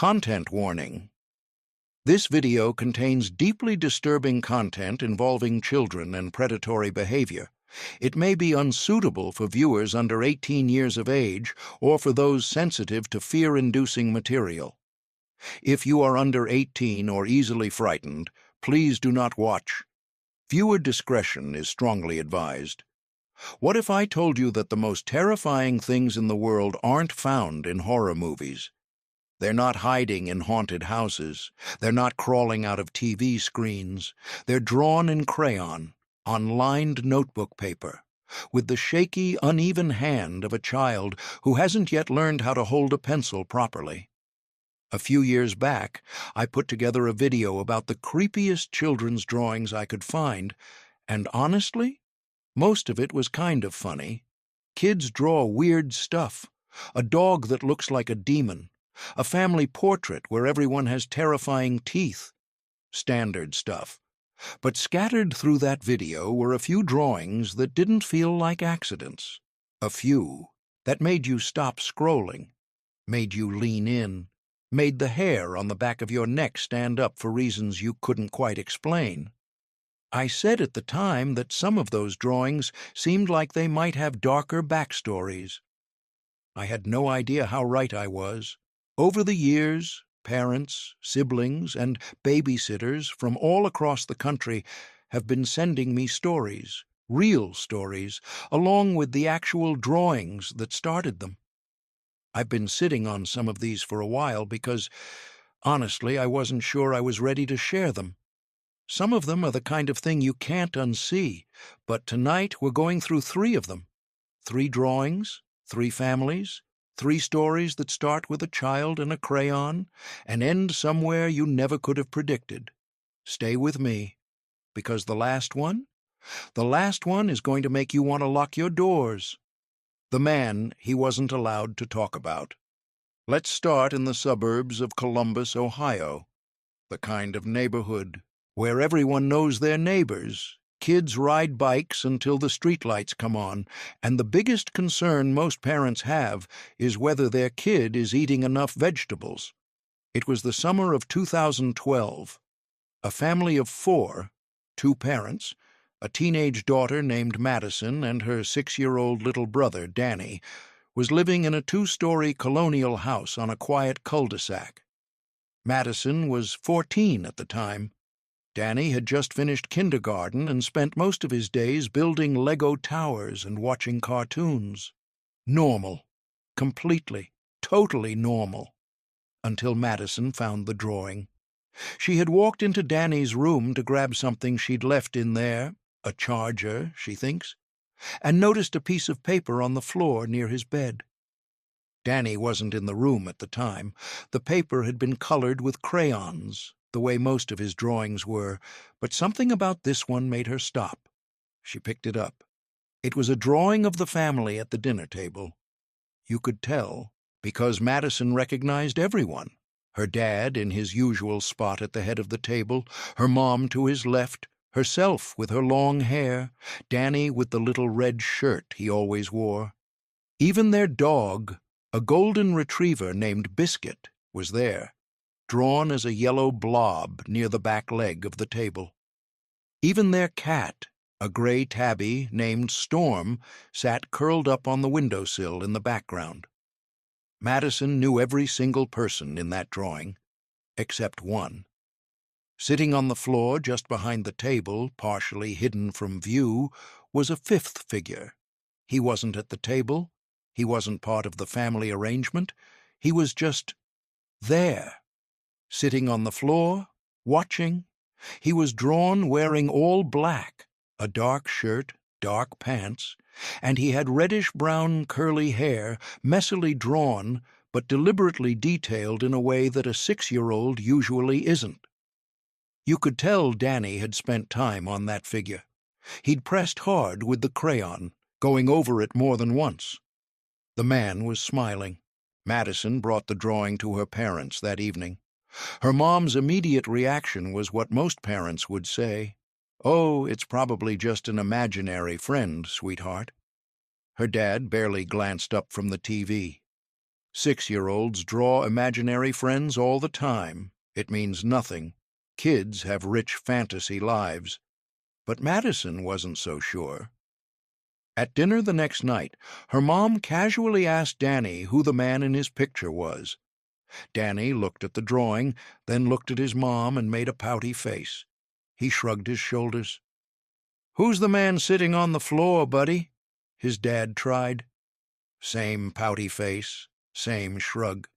Content warning. This video contains deeply disturbing content involving children and predatory behavior. It may be unsuitable for viewers under 18 years of age or for those sensitive to fear-inducing material. If you are under 18 or easily frightened, please do not watch. Viewer discretion is strongly advised. What if I told you that the most terrifying things in the world aren't found in horror movies? They're not hiding in haunted houses. They're not crawling out of TV screens. They're drawn in crayon, on lined notebook paper, with the shaky, uneven hand of a child who hasn't yet learned how to hold a pencil properly. A few years back, I put together a video about the creepiest children's drawings I could find, and honestly, most of it was kind of funny. Kids draw weird stuff. A dog that looks like a demon. A family portrait where everyone has terrifying teeth. Standard stuff. But scattered through that video were a few drawings that didn't feel like accidents. A few that made you stop scrolling, made you lean in, made the hair on the back of your neck stand up for reasons you couldn't quite explain. I said at the time that some of those drawings seemed like they might have darker backstories. I had no idea how right I was. Over the years, parents, siblings, and babysitters from all across the country have been sending me stories, real stories, along with the actual drawings that started them. I've been sitting on some of these for a while because, honestly, I wasn't sure I was ready to share them. Some of them are the kind of thing you can't unsee, but tonight we're going through 3 of them. 3 drawings, 3 families, 3 stories that start with a child and a crayon and end somewhere you never could have predicted. Stay with me, because the last one is going to make you want to lock your doors. The man he wasn't allowed to talk about. Let's start in the suburbs of Columbus, Ohio, the kind of neighborhood where everyone knows their neighbors. Kids ride bikes until the streetlights come on, and the biggest concern most parents have is whether their kid is eating enough vegetables. It was the summer of 2012. A family of 4, 2 parents, a teenage daughter named Madison and her 6-year-old little brother, Danny, was living in a 2-story colonial house on a quiet cul-de-sac. Madison was 14 at the time. Danny had just finished kindergarten and spent most of his days building Lego towers and watching cartoons. Normal. Completely, totally normal. Until Madison found the drawing. She had walked into Danny's room to grab something she'd left in there, a charger, she thinks, and noticed a piece of paper on the floor near his bed. Danny wasn't in the room at the time. The paper had been colored with crayons, the way most of his drawings were, but something about this one made her stop. She picked it up. It was a drawing of the family at the dinner table. You could tell, because Madison recognized everyone. Her dad in his usual spot at the head of the table, her mom to his left, herself with her long hair, Danny with the little red shirt he always wore. Even their dog, a golden retriever named Biscuit, was there, drawn as a yellow blob near the back leg of the table. Even their cat, a gray tabby named Storm, sat curled up on the windowsill in the background. Madison knew every single person in that drawing, except one. Sitting on the floor just behind the table, partially hidden from view, was a 5th figure. He wasn't at the table. He wasn't part of the family arrangement. He was just there. Sitting on the floor, watching. He was drawn wearing all black, a dark shirt, dark pants, and he had reddish-brown curly hair, messily drawn, but deliberately detailed in a way that a 6-year-old usually isn't. You could tell Danny had spent time on that figure. He'd pressed hard with the crayon, going over it more than once. The man was smiling. Madison brought the drawing to her parents that evening. Her mom's immediate reaction was what most parents would say. "Oh, it's probably just an imaginary friend, sweetheart." Her dad barely glanced up from the TV. 6-year-olds draw imaginary friends all the time. It means nothing. Kids have rich fantasy lives. But Madison wasn't so sure. At dinner the next night, her mom casually asked Danny who the man in his picture was. Danny looked at the drawing, then looked at his mom and made a pouty face. He shrugged his shoulders. "Who's the man sitting on the floor, buddy?" his dad tried. Same pouty face, same shrug.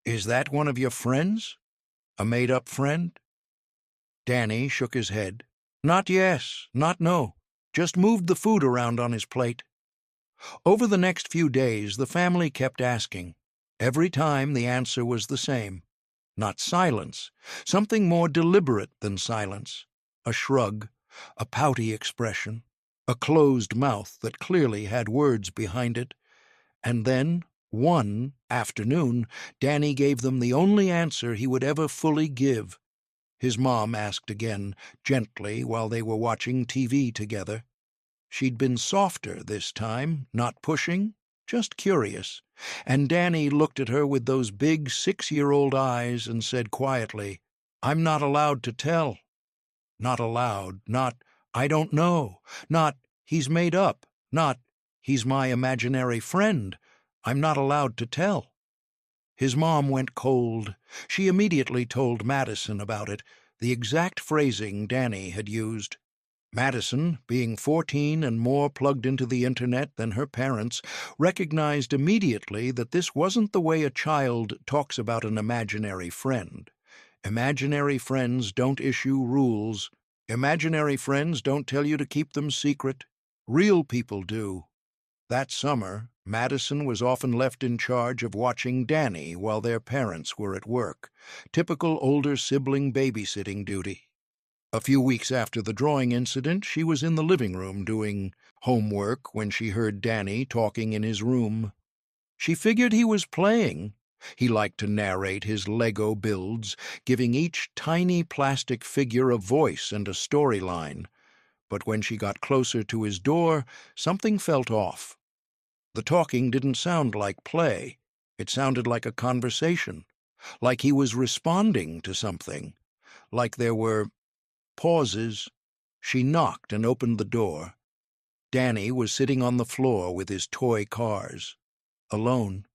"Is that one of your friends? A made-up friend?" Danny shook his head. "Not yes, not no. Just moved the food around on his plate." Over the next few days, the family kept asking. Every time the answer was the same. Not silence, something more deliberate than silence. A shrug, a pouty expression, a closed mouth that clearly had words behind it. And then, one afternoon, Danny gave them the only answer he would ever fully give. His mom asked again, gently, while they were watching TV together. She'd been softer this time, not pushing, just curious, and Danny looked at her with those big 6-year-old eyes and said quietly, "I'm not allowed to tell." Not allowed, not, "I don't know," not, "He's made up," not, "He's my imaginary friend." I'm not allowed to tell. His mom went cold. She immediately told Madison about it, the exact phrasing Danny had used. Madison, being 14 and more plugged into the internet than her parents, recognized immediately that this wasn't the way a child talks about an imaginary friend. Imaginary friends don't issue rules. Imaginary friends don't tell you to keep them secret. Real people do. That summer, Madison was often left in charge of watching Danny while their parents were at work. Typical older sibling babysitting duty. A few weeks after the drawing incident, she was in the living room doing homework when she heard Danny talking in his room. She figured he was playing. He liked to narrate his Lego builds, giving each tiny plastic figure a voice and a storyline. But when she got closer to his door, something felt off. The talking didn't sound like play. It sounded like a conversation, like he was responding to something, like there were pauses. She knocked and opened the door. Danny was sitting on the floor with his toy cars, alone.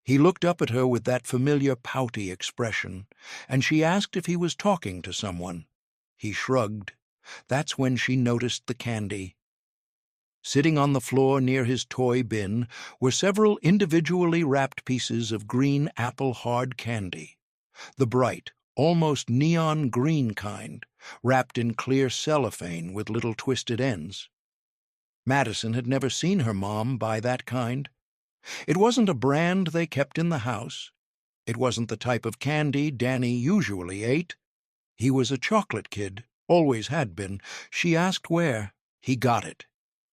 He looked up at her with that familiar pouty expression, and she asked if he was talking to someone. He shrugged. That's when she noticed the candy. Sitting on the floor near his toy bin were several individually wrapped pieces of green apple hard candy. The bright, almost neon green kind, wrapped in clear cellophane with little twisted ends. Madison had never seen her mom buy that kind. It wasn't a brand they kept in the house. It wasn't the type of candy Danny usually ate. He was a chocolate kid, always had been. She asked where. He got it.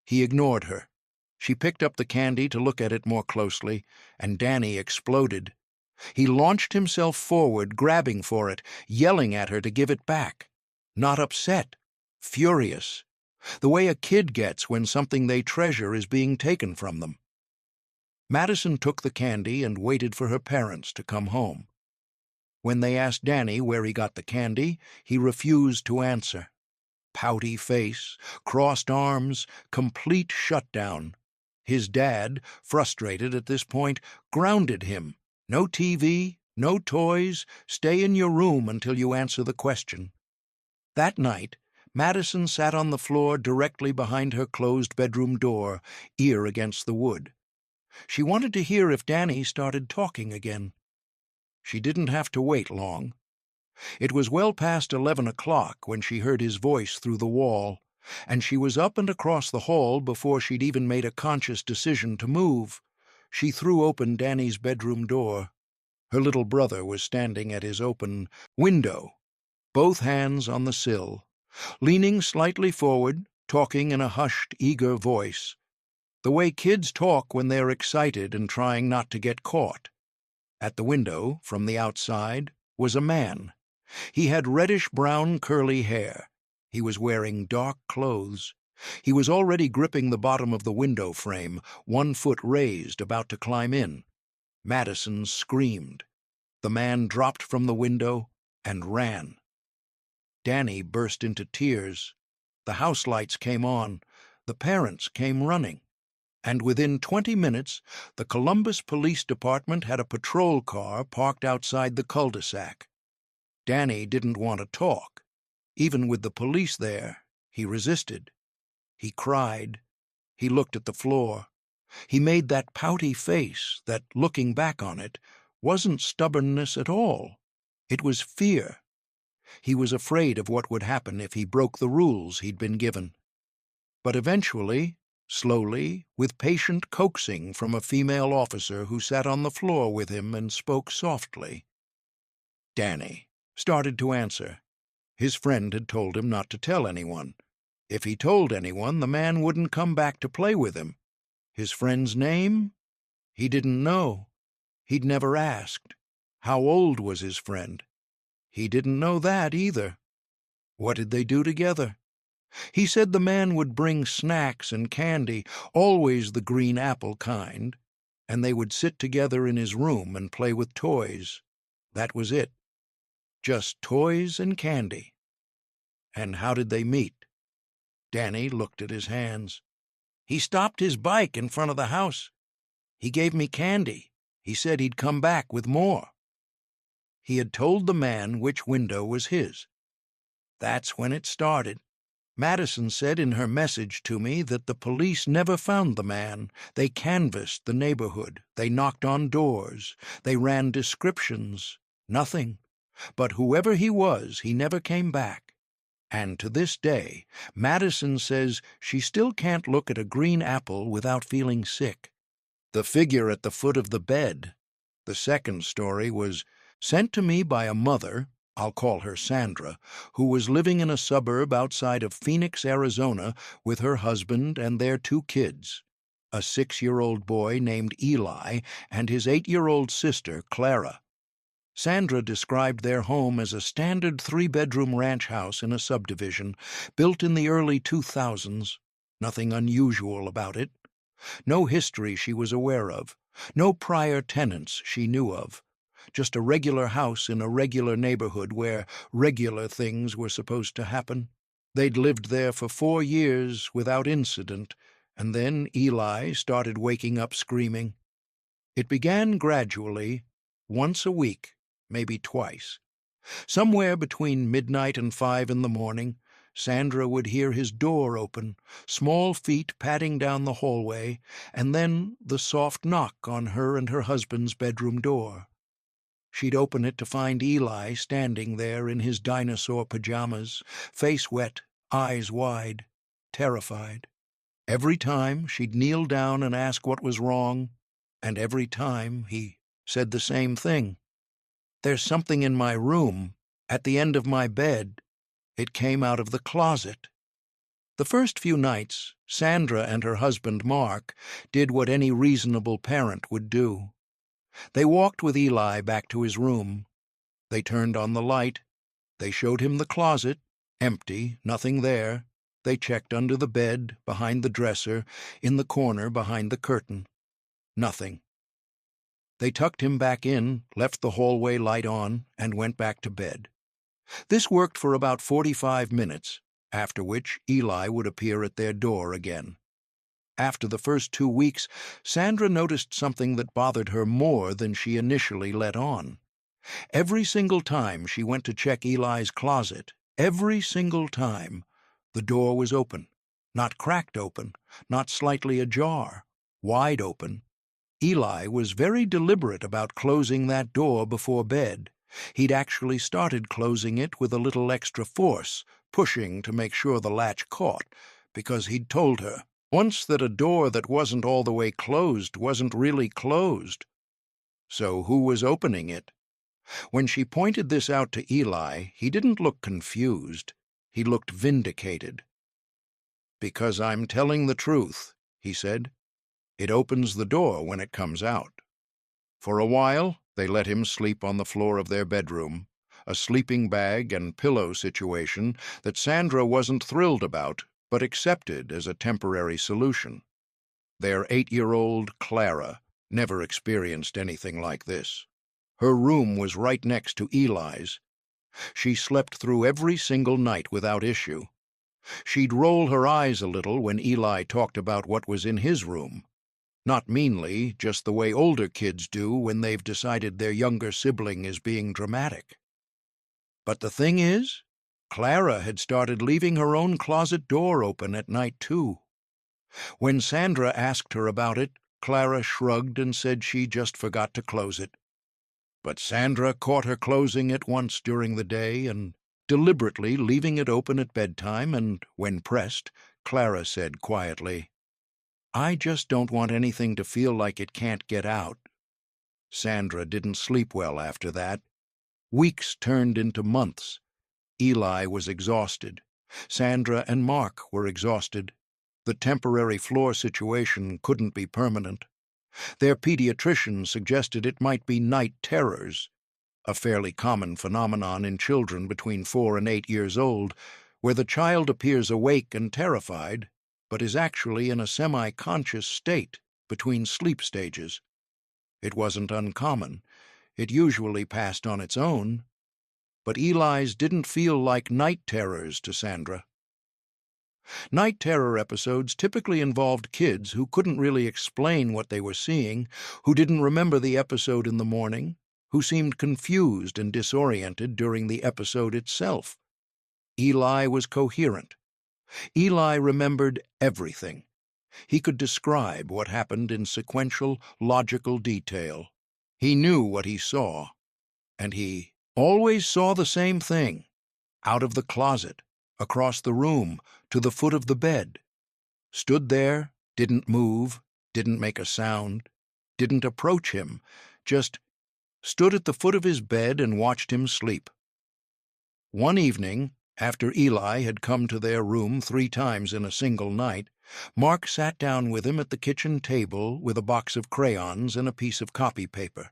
He ignored her. She picked up the candy to look at it more closely, and Danny exploded. He launched himself forward, grabbing for it, yelling at her to give it back. Not upset, furious, the way a kid gets when something they treasure is being taken from them. Madison took the candy and waited for her parents to come home. When they asked Danny where he got the candy, he refused to answer. Pouty face, crossed arms, complete shutdown. His dad, frustrated at this point, grounded him. No TV, no toys, stay in your room until you answer the question. That night, Madison sat on the floor directly behind her closed bedroom door, ear against the wood. She wanted to hear if Danny started talking again. She didn't have to wait long. It was well past 11 o'clock when she heard his voice through the wall, and she was up and across the hall before she'd even made a conscious decision to move. She threw open Danny's bedroom door. Her little brother was standing at his open window, both hands on the sill, leaning slightly forward, talking in a hushed, eager voice, the way kids talk when they're excited and trying not to get caught. At the window, from the outside, was a man. He had reddish-brown curly hair. He was wearing dark clothes. He was already gripping the bottom of the window frame, one foot raised, about to climb in. Madison screamed. The man dropped from the window and ran. Danny burst into tears. The house lights came on. The parents came running. And within 20 minutes, the Columbus Police Department had a patrol car parked outside the cul-de-sac. Danny didn't want to talk. Even with the police there, he resisted. He cried. He looked at the floor. He made that pouty face that, looking back on it, wasn't stubbornness at all. It was fear. He was afraid of what would happen if he broke the rules he'd been given. But eventually, slowly, with patient coaxing from a female officer who sat on the floor with him and spoke softly, Danny started to answer. His friend had told him not to tell anyone. If he told anyone, the man wouldn't come back to play with him. His friend's name? He didn't know. He'd never asked. How old was his friend? He didn't know that either. What did they do together? He said the man would bring snacks and candy, always the green apple kind, and they would sit together in his room and play with toys. That was it. Just toys and candy. And how did they meet? Danny looked at his hands. He stopped his bike in front of the house. He gave me candy. He said he'd come back with more. He had told the man which window was his. That's when it started. Madison said in her message to me that the police never found the man. They canvassed the neighborhood. They knocked on doors. They ran descriptions. Nothing. But whoever he was, he never came back. And to this day, Madison says she still can't look at a green apple without feeling sick. The figure at the foot of the bed, the second story, was sent to me by a mother, I'll call her Sandra, who was living in a suburb outside of Phoenix, Arizona, with her husband and their 2 kids, a 6-year-old boy named Eli and his 8-year-old sister, Clara. Sandra described their home as a standard 3-bedroom ranch house in a subdivision, built in the early 2000s. Nothing unusual about it. No history she was aware of. No prior tenants she knew of. Just a regular house in a regular neighborhood where regular things were supposed to happen. They'd lived there for 4 years without incident, and then Eli started waking up screaming. It began gradually, once a week, maybe twice. Somewhere between midnight and 5 in the morning, Sandra would hear his door open, small feet padding down the hallway, and then the soft knock on her and her husband's bedroom door. She'd open it to find Eli standing there in his dinosaur pajamas, face wet, eyes wide, terrified. Every time she'd kneel down and ask what was wrong, and every time he said the same thing. There's something in my room, at the end of my bed. It came out of the closet. The first few nights, Sandra and her husband Mark did what any reasonable parent would do. They walked with Eli back to his room. They turned on the light. They showed him the closet, empty, nothing there. They checked under the bed, behind the dresser, in the corner behind the curtain. Nothing. They tucked him back in, left the hallway light on, and went back to bed. This worked for about 45 minutes, after which Eli would appear at their door again. After the first 2 weeks, Sandra noticed something that bothered her more than she initially let on. Every single time she went to check Eli's closet, every single time, the door was open. Not cracked open, not slightly ajar, wide open. Eli was very deliberate about closing that door before bed. He'd actually started closing it with a little extra force, pushing to make sure the latch caught, because he'd told her once that a door that wasn't all the way closed wasn't really closed. So who was opening it? When she pointed this out to Eli, he didn't look confused. He looked vindicated. "Because I'm telling the truth," he said. "It opens the door when it comes out." For a while, they let him sleep on the floor of their bedroom, a sleeping bag and pillow situation that Sandra wasn't thrilled about, but accepted as a temporary solution. Their 8-year-old Clara never experienced anything like this. Her room was right next to Eli's. She slept through every single night without issue. She'd roll her eyes a little when Eli talked about what was in his room. Not meanly, just the way older kids do when they've decided their younger sibling is being dramatic. But the thing is, Clara had started leaving her own closet door open at night, too. When Sandra asked her about it, Clara shrugged and said she just forgot to close it. But Sandra caught her closing it once during the day and deliberately leaving it open at bedtime, and, when pressed, Clara said quietly, "I just don't want anything to feel like it can't get out." Sandra didn't sleep well after that. Weeks turned into months. Eli was exhausted. Sandra and Mark were exhausted. The temporary floor situation couldn't be permanent. Their pediatrician suggested it might be night terrors, a fairly common phenomenon in children between 4 and 8 years old, where the child appears awake and terrified, but is actually in a semi-conscious state between sleep stages. It wasn't uncommon. It usually passed on its own. But Eli's didn't feel like night terrors to Sandra. Night terror episodes typically involved kids who couldn't really explain what they were seeing, who didn't remember the episode in the morning, who seemed confused and disoriented during the episode itself. Eli was coherent. Eli remembered everything. He could describe what happened in sequential, logical detail. He knew what he saw, and he always saw the same thing, out of the closet, across the room, to the foot of the bed. Stood there, didn't move, didn't make a sound, didn't approach him, just stood at the foot of his bed and watched him sleep. One evening, after Eli had come to their room 3 times in a single night, Mark sat down with him at the kitchen table with a box of crayons and a piece of copy paper.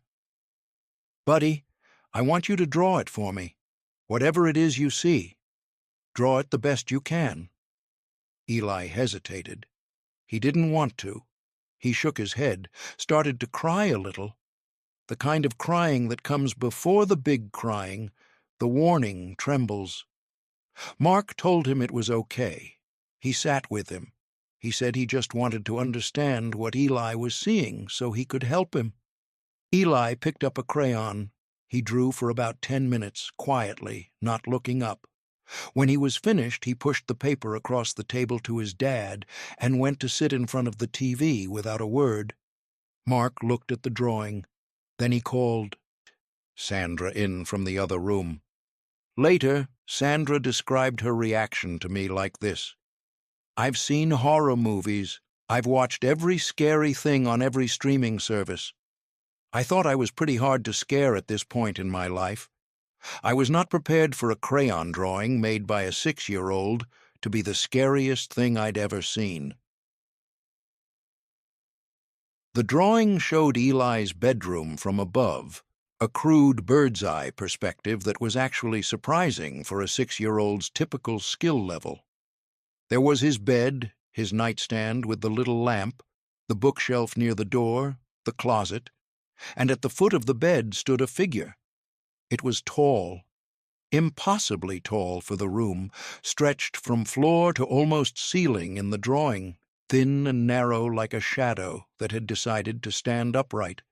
"Buddy, I want you to draw it for me, whatever it is you see. Draw it the best you can." Eli hesitated. He didn't want to. He shook his head, started to cry a little. The kind of crying that comes before the big crying, the warning trembles. Mark told him it was okay. He sat with him. He said he just wanted to understand what Eli was seeing so he could help him. Eli picked up a crayon. He drew for about 10 minutes, quietly, not looking up. When he was finished, he pushed the paper across the table to his dad and went to sit in front of the TV without a word. Mark looked at the drawing. Then he called Sandra in from the other room. Later, Sandra described her reaction to me like this: "I've seen horror movies. I've watched every scary thing on every streaming service. I thought I was pretty hard to scare at this point in my life. I was not prepared for a crayon drawing made by a 6-year-old to be the scariest thing I'd ever seen." The drawing showed Eli's bedroom from above, a crude bird's-eye perspective that was actually surprising for a 6-year-old's typical skill level. There was his bed, his nightstand with the little lamp, the bookshelf near the door, the closet, and at the foot of the bed stood a figure. It was tall, impossibly tall for the room, stretched from floor to almost ceiling in the drawing, thin and narrow like a shadow that had decided to stand upright.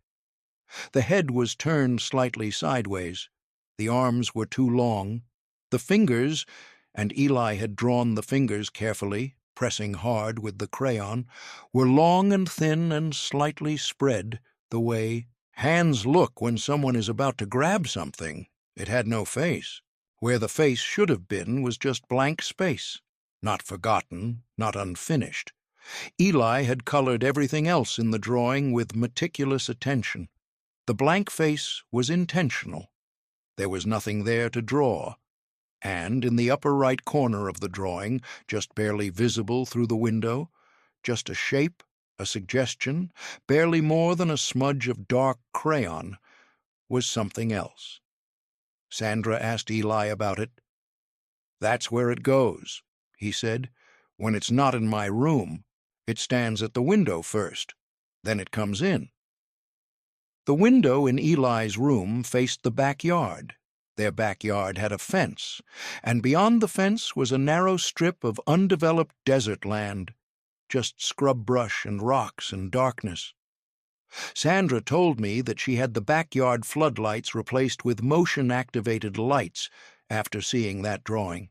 The head was turned slightly sideways. The arms were too long. The fingers, and Eli had drawn the fingers carefully, pressing hard with the crayon, were long and thin and slightly spread, the way hands look when someone is about to grab something. It had no face. Where the face should have been was just blank space. Not forgotten, not unfinished. Eli had colored everything else in the drawing with meticulous attention. The blank face was intentional. There was nothing there to draw. And in the upper right corner of the drawing, just barely visible through the window, just a shape, a suggestion, barely more than a smudge of dark crayon, was something else. Sandra asked Eli about it. "That's where it goes," he said. "When it's not in my room, it stands at the window first. Then it comes in. The window in Eli's room faced the backyard. Their backyard had a fence, and beyond the fence was a narrow strip of undeveloped desert land, just scrub brush and rocks and darkness. Sandra told me that she had the backyard floodlights replaced with motion-activated lights after seeing that drawing.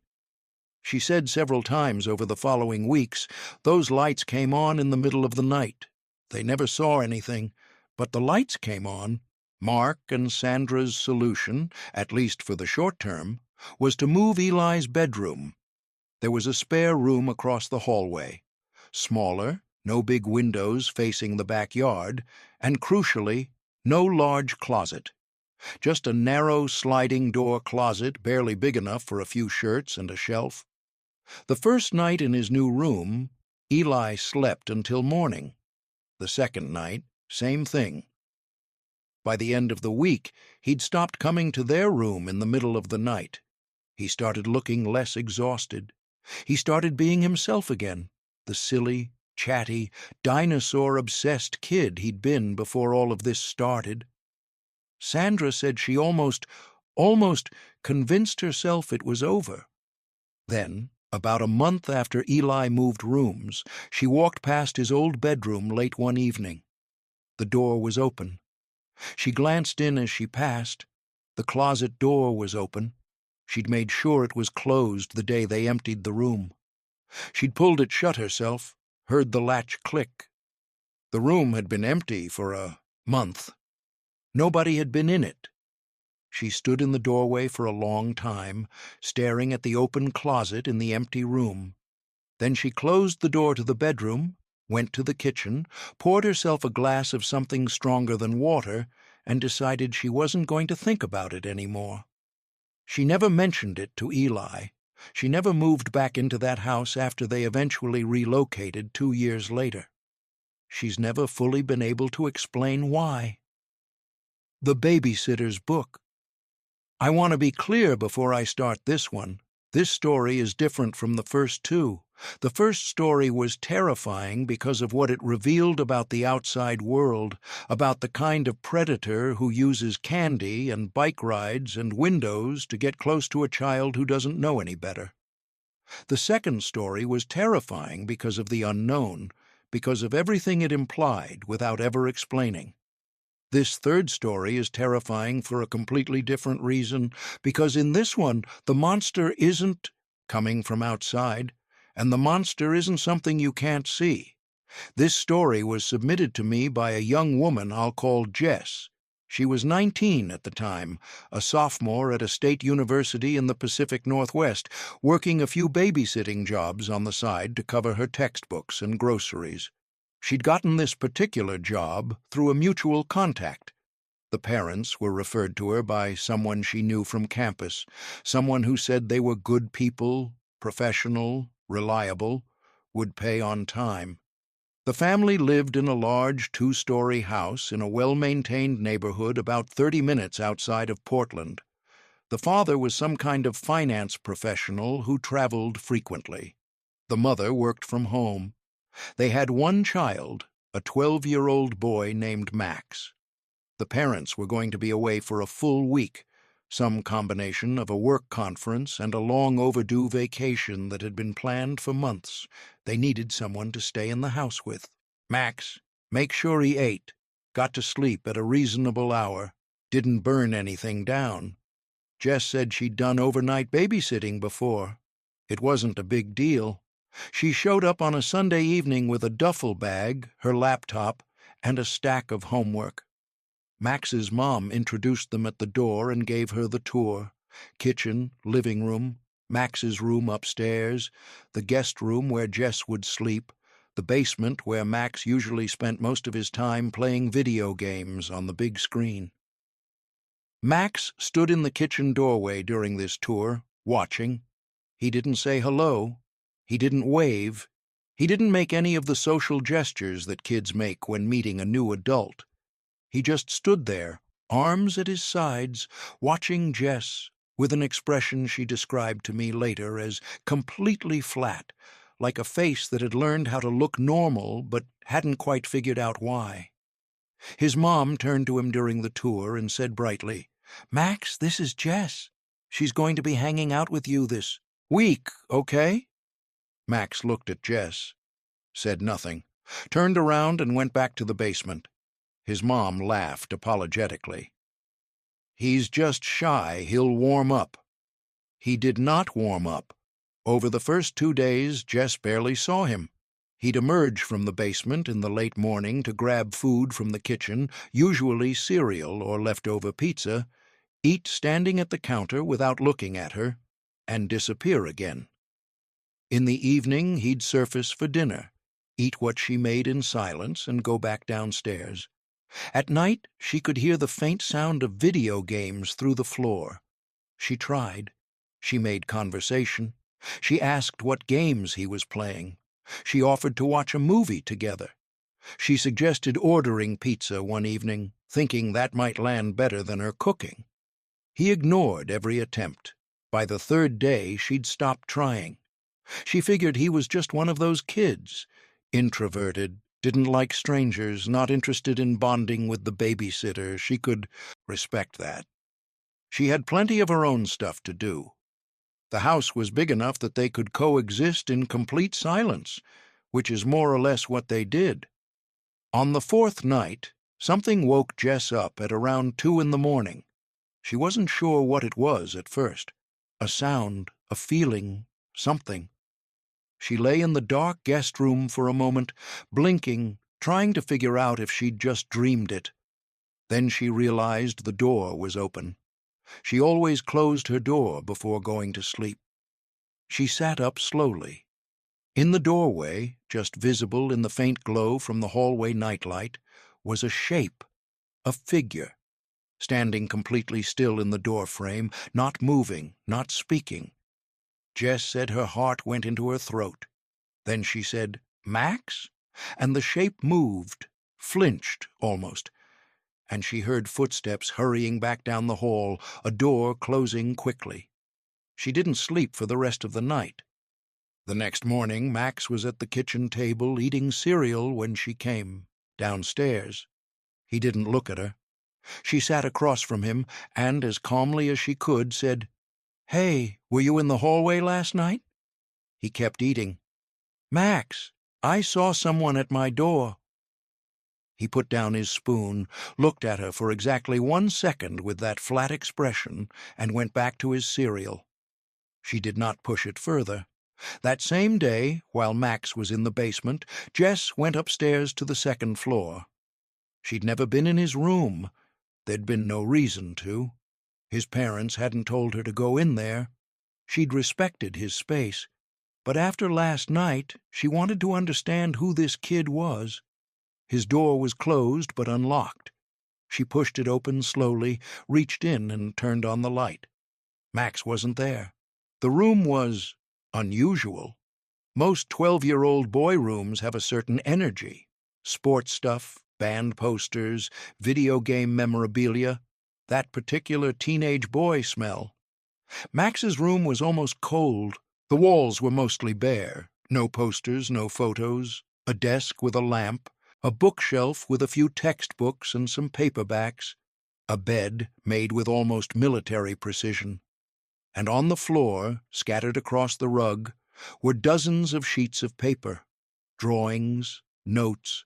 She said several times over the following weeks those lights came on in the middle of the night. They never saw anything, but the lights came on. Mark and Sandra's solution, at least for the short term, was to move Eli's bedroom. There was a spare room across the hallway. Smaller, no big windows facing the backyard, and crucially, no large closet. Just a narrow sliding door closet barely big enough for a few shirts and a shelf. The first night in his new room, Eli slept until morning. The second night, same thing. By the end of the week, he'd stopped coming to their room in the middle of the night. He started looking less exhausted. He started being himself again, the silly, chatty, dinosaur-obsessed kid he'd been before all of this started. Sandra said she almost convinced herself it was over. Then, about a month after Eli moved rooms, she walked past his old bedroom late one evening. The door was open. She glanced in as she passed. The closet door was open. She'd made sure it was closed the day they emptied the room. She'd pulled it shut herself, heard the latch click. The room had been empty for a month. Nobody had been in it. She stood in the doorway for a long time, staring at the open closet in the empty room. Then she closed the door to the bedroom, went to the kitchen, poured herself a glass of something stronger than water, and decided she wasn't going to think about it anymore. She never mentioned it to Eli. She never moved back into that house after they eventually relocated 2 years later. She's never fully been able to explain why. The Babysitter's Book. I want to be clear before I start this one. This story is different from the first two. The first story was terrifying because of what it revealed about the outside world, about the kind of predator who uses candy and bike rides and windows to get close to a child who doesn't know any better. The second story was terrifying because of the unknown, because of everything it implied without ever explaining. This third story is terrifying for a completely different reason, because in this one, the monster isn't coming from outside, and the monster isn't something you can't see. This story was submitted to me by a young woman I'll call Jess. She was 19 at the time, a sophomore at a state university in the Pacific Northwest, working a few babysitting jobs on the side to cover her textbooks and groceries. She'd gotten this particular job through a mutual contact. The parents were referred to her by someone she knew from campus, someone who said they were good people, professional, reliable, would pay on time. The family lived in a large 2-story house in a well-maintained neighborhood about 30 minutes outside of Portland. The father was some kind of finance professional who traveled frequently. The mother worked from home. They had one child, a 12-year-old boy named Max. The parents were going to be away for a full week, some combination of a work conference and a long-overdue vacation that had been planned for months. They needed someone to stay in the house with. Max, make sure he ate, got to sleep at a reasonable hour, didn't burn anything down. Jess said she'd done overnight babysitting before. It wasn't a big deal. She showed up on a Sunday evening with a duffel bag, her laptop, and a stack of homework. Max's mom introduced them at the door and gave her the tour. Kitchen, living room, Max's room upstairs, the guest room where Jess would sleep, the basement where Max usually spent most of his time playing video games on the big screen. Max stood in the kitchen doorway during this tour, watching. He didn't say hello. He didn't wave. He didn't make any of the social gestures that kids make when meeting a new adult. He just stood there, arms at his sides, watching Jess, with an expression she described to me later as completely flat, like a face that had learned how to look normal but hadn't quite figured out why. His mom turned to him during the tour and said brightly, "Max, this is Jess. She's going to be hanging out with you this week, okay?" Max looked at Jess, said nothing, turned around and went back to the basement. His mom laughed apologetically. "He's just shy. He'll warm up." He did not warm up. Over the first 2 days, Jess barely saw him. He'd emerge from the basement in the late morning to grab food from the kitchen, usually cereal or leftover pizza, eat standing at the counter without looking at her, and disappear again. In the evening, he'd surface for dinner, eat what she made in silence, and go back downstairs. At night, she could hear the faint sound of video games through the floor. She tried. She made conversation. She asked what games he was playing. She offered to watch a movie together. She suggested ordering pizza one evening, thinking that might land better than her cooking. He ignored every attempt. By the 3rd day, she'd stopped trying. She figured he was just one of those kids, introverted, didn't like strangers, not interested in bonding with the babysitter. She could respect that. She had plenty of her own stuff to do. The house was big enough that they could coexist in complete silence, which is more or less what they did. On the 4th night, something woke Jess up at around 2 in the morning. She wasn't sure what it was at first. A sound, a feeling, something. She lay in the dark guest room for a moment, blinking, trying to figure out if she'd just dreamed it. Then she realized the door was open. She always closed her door before going to sleep. She sat up slowly. In the doorway, just visible in the faint glow from the hallway nightlight, was a shape, a figure, standing completely still in the doorframe, not moving, not speaking. Jess said her heart went into her throat. Then she said, "Max?" And the shape moved, flinched almost, and she heard footsteps hurrying back down the hall, a door closing quickly. She didn't sleep for the rest of the night. The next morning, Max was at the kitchen table eating cereal when she came, downstairs. He didn't look at her. She sat across from him and, as calmly as she could, said, "Hey, were you in the hallway last night?" He kept eating. "Max, I saw someone at my door." He put down his spoon, looked at her for exactly 1 second with that flat expression, and went back to his cereal. She did not push it further. That same day, while Max was in the basement, Jess went upstairs to the 2nd floor. She'd never been in his room. There'd been no reason to. His parents hadn't told her to go in there. She'd respected his space. But after last night, she wanted to understand who this kid was. His door was closed but unlocked. She pushed it open slowly, reached in and turned on the light. Max wasn't there. The room was unusual. Most 12-year-old boy rooms have a certain energy. Sports stuff, band posters, video game memorabilia, that particular teenage boy smell. Max's room was almost cold. The walls were mostly bare. No posters, no photos, a desk with a lamp, a bookshelf with a few textbooks and some paperbacks, a bed made with almost military precision. And on the floor, scattered across the rug, were dozens of sheets of paper, drawings, notes,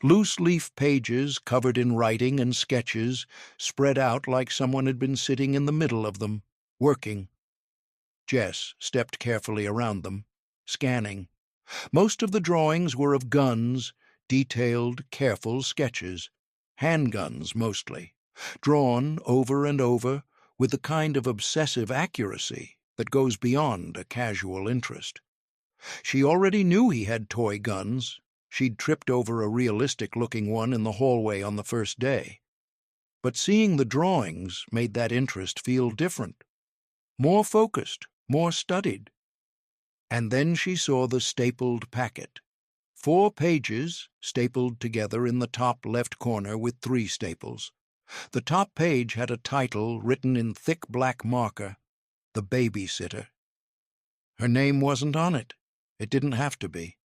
loose-leaf pages covered in writing and sketches, spread out like someone had been sitting in the middle of them, working. Jess stepped carefully around them, scanning. Most of the drawings were of guns, detailed, careful sketches, handguns mostly, drawn over and over with the kind of obsessive accuracy that goes beyond a casual interest. She already knew he had toy guns. She'd tripped over a realistic-looking one in the hallway on the first day. But seeing the drawings made that interest feel different, more focused, more studied. And then she saw the stapled packet. 4 pages stapled together in the top left corner with 3 staples. The top page had a title written in thick black marker, "The Babysitter." Her name wasn't on it. It didn't have to be.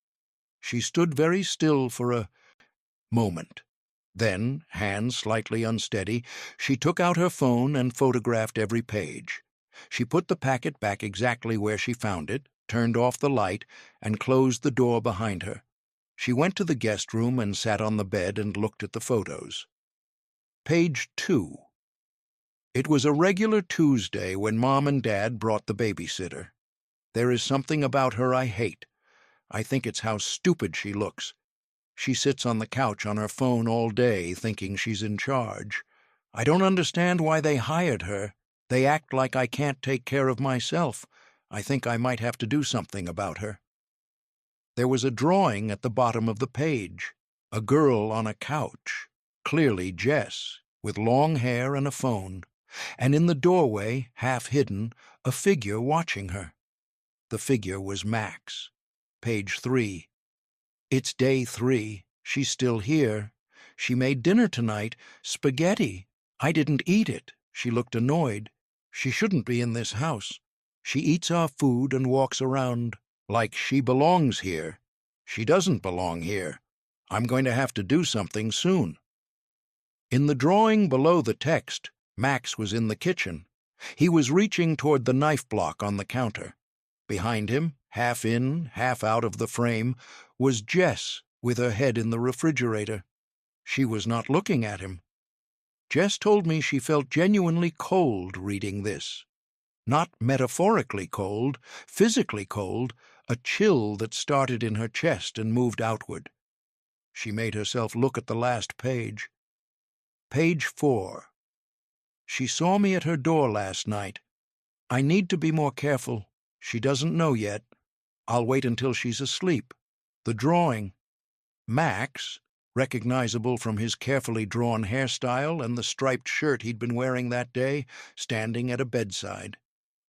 She stood very still for a moment. Then, hands slightly unsteady, she took out her phone and photographed every page. She put the packet back exactly where she found it, turned off the light, and closed the door behind her. She went to the guest room and sat on the bed and looked at the photos. Page 2. It was a regular Tuesday when Mom and Dad brought the babysitter. There is something about her I hate. I think it's how stupid she looks. She sits on the couch on her phone all day thinking she's in charge. I don't understand why they hired her. They act like I can't take care of myself. I think I might have to do something about her. There was a drawing at the bottom of the page. A girl on a couch, clearly Jess, with long hair and a phone, and in the doorway, half hidden, a figure watching her. The figure was Max. Page 3. It's day 3. She's still here. She made dinner tonight. Spaghetti. I didn't eat it. She looked annoyed. She shouldn't be in this house. She eats our food and walks around like she belongs here. She doesn't belong here. I'm going to have to do something soon. In the drawing below the text, Max was in the kitchen. He was reaching toward the knife block on the counter. Behind him, half in, half out of the frame, was Jess with her head in the refrigerator. She was not looking at him. Jess told me she felt genuinely cold reading this. Not metaphorically cold, physically cold, a chill that started in her chest and moved outward. She made herself look at the last page. Page 4. She saw me at her door last night. I need to be more careful. She doesn't know yet. I'll wait until she's asleep. The drawing. Max, recognizable from his carefully drawn hairstyle and the striped shirt he'd been wearing that day, standing at a bedside.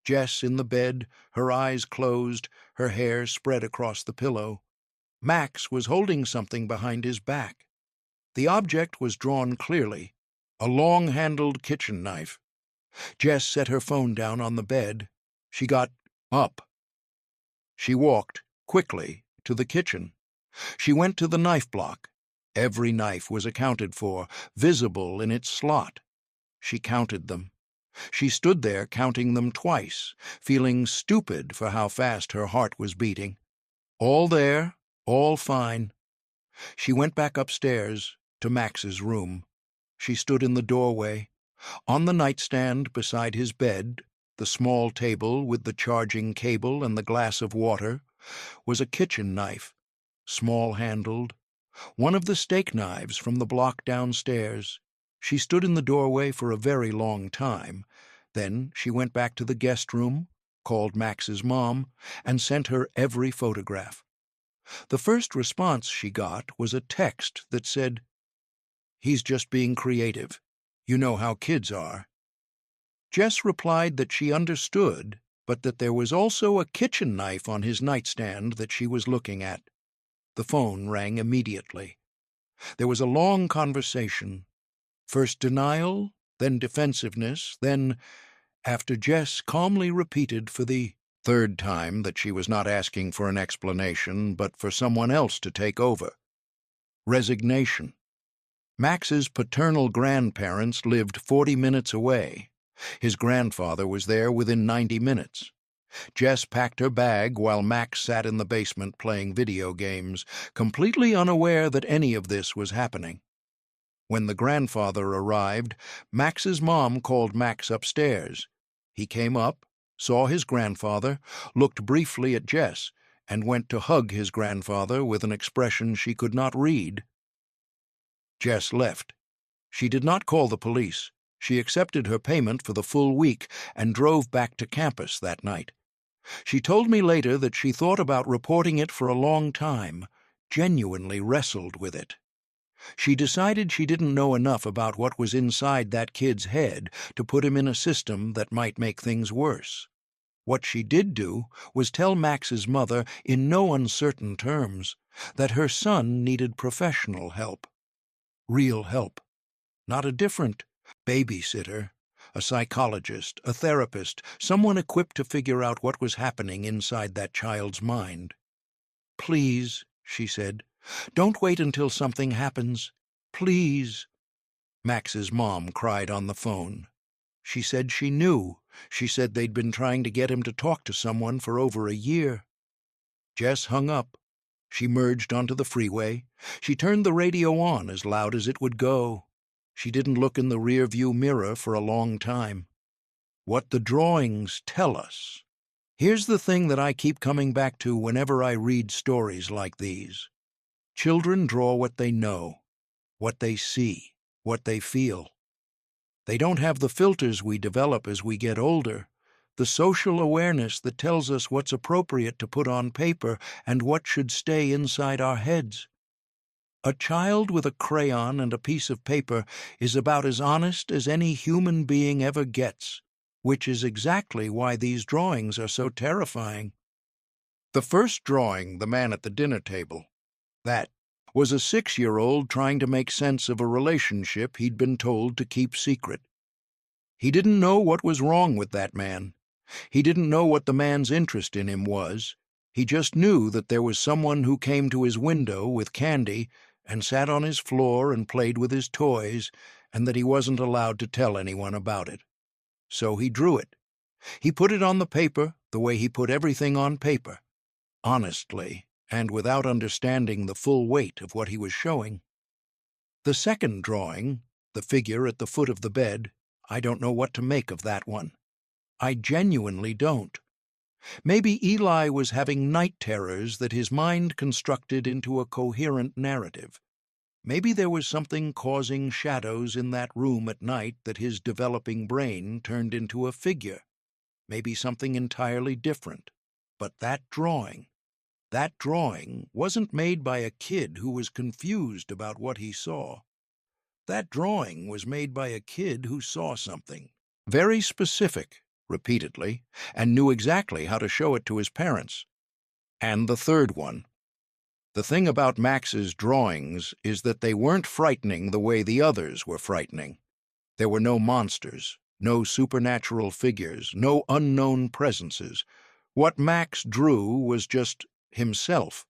Jess in the bed, her eyes closed, her hair spread across the pillow. Max was holding something behind his back. The object was drawn clearly, a long-handled kitchen knife. Jess set her phone down on the bed. She got up. She walked, quickly, to the kitchen. She went to the knife block. Every knife was accounted for, visible in its slot. She counted them. She stood there counting them twice, feeling stupid for how fast her heart was beating. All there, all fine. She went back upstairs, to Max's room. She stood in the doorway. On the nightstand beside his bed, the small table with the charging cable and the glass of water, was a kitchen knife, small-handled, one of the steak knives from the block downstairs. She stood in the doorway for a very long time. Then she went back to the guest room, called Max's mom, and sent her every photograph. The first response she got was a text that said, "He's just being creative. You know how kids are." Jess replied that she understood, but that there was also a kitchen knife on his nightstand that she was looking at. The phone rang immediately. There was a long conversation. First denial, then defensiveness, then, after Jess calmly repeated for the third time that she was not asking for an explanation, but for someone else to take over. Resignation. Max's paternal grandparents lived 40 minutes away. His grandfather was there within 90 minutes. Jess packed her bag while Max sat in the basement playing video games, completely unaware that any of this was happening. When the grandfather arrived, Max's mom called Max upstairs. He came up, saw his grandfather, looked briefly at Jess, and went to hug his grandfather with an expression she could not read. Jess left. She did not call the police. She accepted her payment for the full week and drove back to campus that night. She told me later that she thought about reporting it for a long time, genuinely wrestled with it. She decided she didn't know enough about what was inside that kid's head to put him in a system that might make things worse. What she did do was tell Max's mother, in no uncertain terms, that her son needed professional help. Real help. Not a different babysitter, a psychologist, a therapist, someone equipped to figure out what was happening inside that child's mind. "Please," she said, "don't wait until something happens. Please, Max's mom cried on the phone. She said she knew. She said they'd been trying to get him to talk to someone for over a year. Jess hung up. She merged onto the freeway. She turned the radio on as loud as it would go. She didn't look in the rearview mirror for a long time. What the drawings tell us. Here's the thing that I keep coming back to whenever I read stories like these. Children draw what they know, what they see, what they feel. They don't have the filters we develop as we get older, the social awareness that tells us what's appropriate to put on paper and what should stay inside our heads. A child with a crayon and a piece of paper is about as honest as any human being ever gets, which is exactly why these drawings are so terrifying. The first drawing, the man at the dinner table, that was a 6-year-old trying to make sense of a relationship he'd been told to keep secret. He didn't know what was wrong with that man. He didn't know what the man's interest in him was. He just knew that there was someone who came to his window with candy and sat on his floor and played with his toys, and that he wasn't allowed to tell anyone about it. So he drew it. He put it on the paper the way he put everything on paper, honestly, and without understanding the full weight of what he was showing. The second drawing, the figure at the foot of the bed, I don't know what to make of that one. I genuinely don't. Maybe Eli was having night terrors that his mind constructed into a coherent narrative. Maybe there was something causing shadows in that room at night that his developing brain turned into a figure. Maybe something entirely different. But that drawing wasn't made by a kid who was confused about what he saw. That drawing was made by a kid who saw something very specific, repeatedly, and knew exactly how to show it to his parents. And the third one. The thing about Max's drawings is that they weren't frightening the way the others were frightening. There were no monsters, no supernatural figures, no unknown presences. What Max drew was just himself.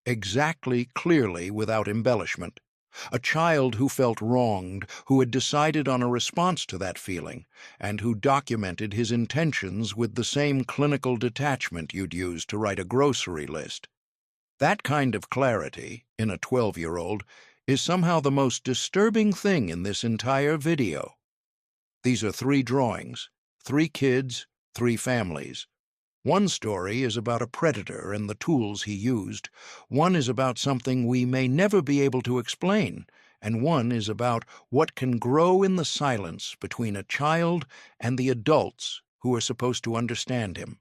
Exactly, clearly, without embellishment. A child who felt wronged, who had decided on a response to that feeling, and who documented his intentions with the same clinical detachment you'd use to write a grocery list. That kind of clarity, in a 12-year-old, is somehow the most disturbing thing in this entire video. These are 3 drawings, 3 kids, 3 families. One story is about a predator and the tools he used. One is about something we may never be able to explain, and one is about what can grow in the silence between a child and the adults who are supposed to understand him.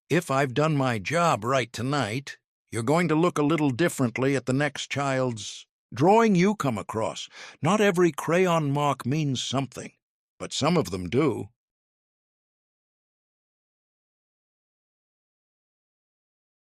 If I've done my job right tonight, you're going to look a little differently at the next child's drawing you come across. Not every crayon mark means something, but some of them do.